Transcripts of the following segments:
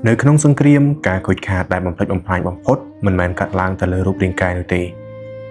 នៅក្នុងសង្គ្រាមការខូចខាតដែលបំផ្លិចបំផ្លាញបំផុតមិនមែនកាត់ឡើងទៅលើរូបរាងកាយនោះទេ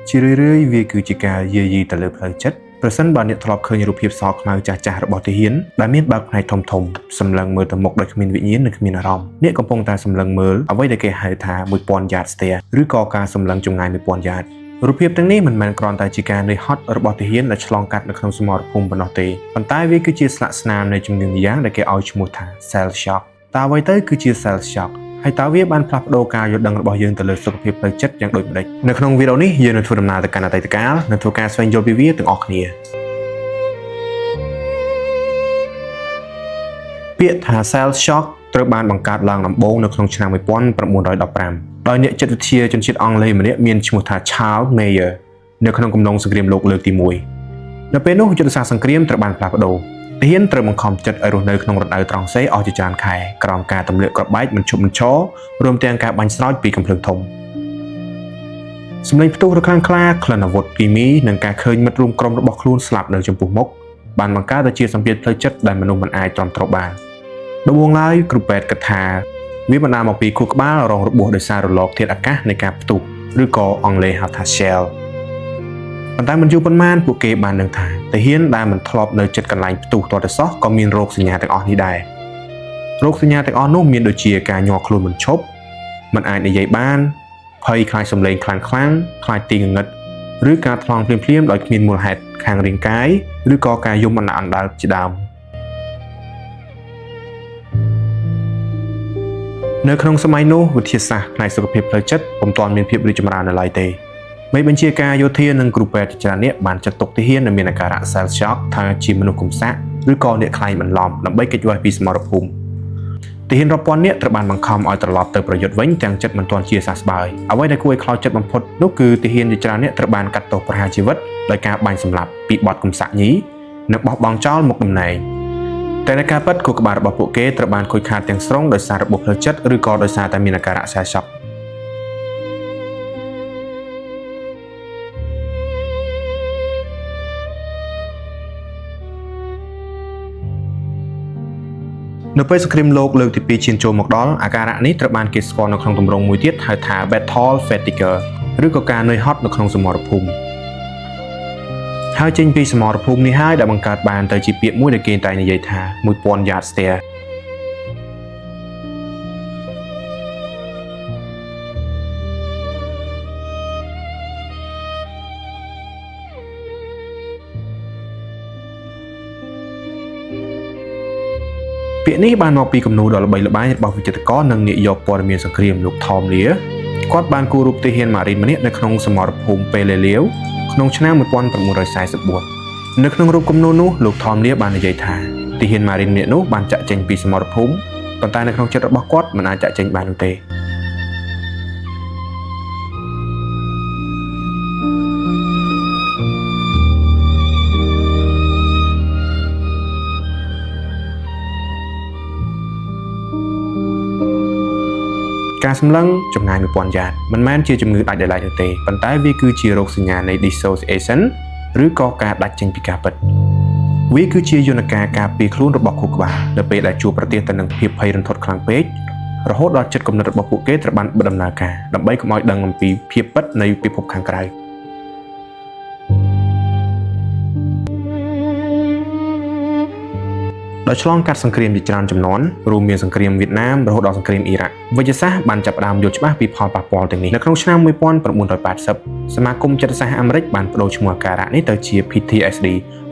ជារឿយៗវាគឺជាការយាយីទៅលើផ្លូវចិត្តប្រសិនបើអ្នកធ្លាប់ឃើញរូបភាពសខ្មៅចាស់ៗរបស់ទាហានដែលមានបើកផ្នែកធំៗសម្លឹងមើលទៅមុខដោយគ្មានវិញ្ញាណនិងគ្មានអារម្មណ៍អ្នកកំពុងតែសម្លឹងមើលអ្វីដែលគេហៅថា1000យ៉ាតស្ទែឬក៏ការសម្លឹងចម្ងាយ1000យ៉ាតរូបភាពទាំងនេះមិនមែនគ្រាន់តែជាការនឿយហត់របស់ទាហានដែលឆ្លងកាត់នៅក្នុងសមរភូមិប៉ុណ្ណោះទេប៉ុន្តែវាគឺជាស្លាកស្នាមនៃជំងឺម្យ៉ាងដែលគេឲ្យឈ្មោះថា cell shock តើអ្វីទៅគឺជា cell shock ហើយតើវាបានផ្លាស់ប្ដូរការយល់ដឹងរបស់យើងទៅលើសុខភាពផ្លូវចិត្តយ៉ាងដូចម្តេចនៅក្នុងវីដេអូនេះយើងនឹងធ្វើដំណើរទៅកាន់អតីតកាលនិងធ្វើការស្វែងយល់ពីវាទាំងអស់គ្នាពាក្យថា cell shock ត្រូវបានបង្កើតឡើងដំបូងនៅក្នុងឆ្នាំ1915ដោយអ្នកចិត្តវិទ្យាជនជាតិអង់គ្លេសម្នាក់មានឈ្មោះថា Charles Mayer នៅក្នុងកំឡុងសង្គ្រាមលោកលើកទី1នៅពេលនោះយុទ្ធសាស្ត្រសង្គ្រាមត្រូវបានផ្លាស់ប្ដូរទាហានត្រូវបង្ខំចិត្តឲ្យរស់នៅក្នុងរណ្ដៅត្រង់សេអស់ជាច្រើនខែក្រោមការទម្លាក់គ្រាប់បែកមិនឈប់មិនឈររួមទាំងការបាញ់ស្រោចពីកាំភ្លើងធំសម្លេងផ្ទុះរខ្លាំងក្លាក្លិនអាវុធគីមីនិងការឃើញមិត្តរួមក្រុមរបស់ខ្លួនស្លាប់នៅចំពោះមុខបានបង្កើតទៅជាសម្ពាធផ្លូវចិត្តដែលមនុស្សមិនអាចទ្រាំទ្របានដំបូងឡើយគ្រូពេទ្យគិតថាវាបណ្ដាលមកពីខួរក្បាលរងរបួសដោយសាររលកធាតុអាកាសនៃការផ្ទុះឬក៏អង់គ្លេសហៅថា shell ប៉ុន្តែមិនយូរប៉ុន្មានពួកគេបានដឹងថាទាហានដែលមិនធ្លាប់នៅជិតកន្លែងផ្ទុះទាល់តែសោះក៏មានរោគសញ្ញាទាំងអស់នេះដែររោគសញ្ញាទាំងអស់នោះមានដូចជាការញ័រខ្លួនមិនឈប់មិនអាចនិយាយបានភ័យខ្លាចសម្លេងខ្លាំងខ្លាចទីងងឹតឬការថ្លង់ភ្លាមៗដោយគ្មានមូលហេតុខាងរាងកាយឬក៏ការយំអណ្ដើកជាដើមនៅក្នុងសម័យនោះវិទ្យាសាស្ត្រផ្នែកសុខភាពផ្លូវចិត្តពុំទាន់មានភាពរីកចម្រើននៅឡើយទេមេបញ្ជាការយោធានិងគ្រូពេទ្យជាច្រើនអ្នកបានចាត់ទុកទាហានដែលមានអាការៈ cell shock ថាជាមនុស្សកំសាកឬក៏អ្នកខ្លាញ់បន្លំដើម្បីគេចវាស់ពីសមរភូមិទាហានរាប់ពាន់នាក់ត្រូវបានបង្ខំឲ្យត្រឡប់ទៅប្រយុទ្ធវិញទាំងចិត្តមិនទាន់ជាសះស្បើយអ្វីដែលគួរឲ្យខ្លោចចិត្តបំផុតនោះគឺទាហានជាច្រើនអ្នកត្រូវបានកាត់ទោសប្រហារជីវិតដោយការបាញ់សម្លាប់ពីបទកំសាកញីនិងបោះបង់ចោលមុខតំណែងតែនៅការពិតខួរក្បាលរបស់ពួកគេត្រូវបានខូចខាតទាំងស្រុងដោយសាររបួសផ្លូវចិត្តឬក៏ដោយសារតែមានអាការៈ cell shockនៅពេលសង្គ្រាមលោកលើកទី2ឈានចូលមកដល់អាការៈនេះត្រូវបានគេស្គាល់នៅក្នុងទម្រង់មួយទៀតហៅថា battle fatigue ឬក៏ការនឿយហត់នៅក្នុងសមរភូមិហើយចេញពីសមរភូមិនេះហើយដែលបង្កើតបានទៅជាពាក្យមួយដែលគេតែនិយាយថា1000 yard stare ពាក្យនេះបានមកពីគំនូរដ៏ល្បីល្បាញរបស់វិចិត្រករនិងនាយកព័ត៌មានសង្គ្រាមលោក Tom Lear គាត់បានគូររូបទាហានម៉ារីនម្នាក់នៅក្នុងសមរភូមិពេលលេលាវក្នុងឆ្នាំ1944នៅក្នុងរូបគំនូរនោះលោក Tom Lear បាននិយាយថាទាហានម៉ារីនម្នាក់នោះបានចាក់ចេញពីសមរភូមិប៉ុន្តែនៅក្នុងចិត្តរបស់គាត់មិនអាចចាក់ចេញបាននោះទេការសម្លឹងចម្ងាយ1000យ៉ាតមិនមែនជាជំងឺដាច់ដោយឡែកនោះទេប៉ុន្តែវាគឺជារោគសញ្ញានៃ dissociation ឬក៏ការដាច់ចេញពីការពិតវាគឺជាយន្តការការពារខ្លួនរបស់ខួរក្បាលនៅពេលដែលជួបប្រទះទៅនឹងភាពភ័យរន្ធត់ខ្លាំងពេករហូតដល់ចិត្តគំនិតរបស់ពួកគេត្រូវបានបិទដំណើរការដើម្បីកុំឲ្យដឹងអំពីភាពពិតនៃពិភពខាងក្រៅដោយឆ្លងកាត់សង្គ្រាមជាច្រើនជំនាន់រួមមានសង្គ្រាមវៀតណាមរហូតដល់សង្គ្រាមអ៊ីរ៉ាក់វិទ្យាសាស្ត្របានចាប់ផ្ដើមយល់ច្បាស់ពីផលប៉ះពាល់ទាំងនេះនៅក្នុងឆ្នាំ1980សមាគមចិត្តសាស្ត្រអាមេរិកបានបដូរឈ្មោះអាការៈនេះទៅជា PTSD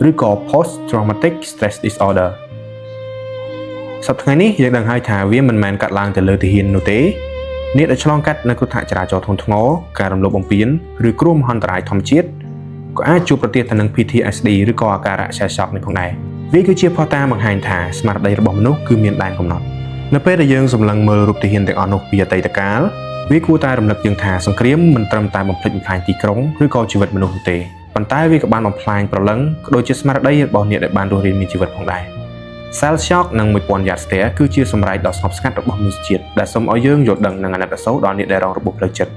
ឬក៏ Post Traumatic Stress Disorder សប្តាហ៍ថ្ងៃនេះយើងដឹងហើយថាវាមិនមែនកាត់ឡើងទៅលើទាហាននោះទេអ្នកដែលឆ្លងកាត់នៅគ្រោះថ្នាក់ចរាចរណ៍ធ្ងន់ធ្ងរការរំលោភបំពានឬគ្រោះមហន្តរាយធម្មជាតិក៏អាចជួបប្រទះទៅនឹង PTSD ឬក៏អាការៈ Shell Shock នេះផងដែរវាគឺជាភស្តុតាងបង្ហាញថាស្មារតីរបស់មនុស្សគឺមានដែនកំណត់នៅពេលដែលយើងសម្លឹងមើលរូបទាហានទាំងអស់នោះពីអតីតកាលវាគួរតែរំលឹកយើងថាសង្គ្រាមមិនត្រឹមតែបំផ្លិចបំផ្លាញទីក្រុងឬក៏ជីវិតមនុស្សទេប៉ុន្តែវាក៏បានបំផ្លាញប្រលឹងក៏ដូចជាស្មារតីរបស់អ្នកដែលបានរស់រានមានជីវិតផងដែរ Cell Shock និង1000 Yard Stare គឺជាសម្រែកដ៏ស្ងប់ស្ងាត់របស់មនុស្សជាតិដែលសូមឲ្យយើងយល់ដឹងនិងអាណិតអាសូរដល់អ្នកដែលរងរបួសផ្លូវចិត្ត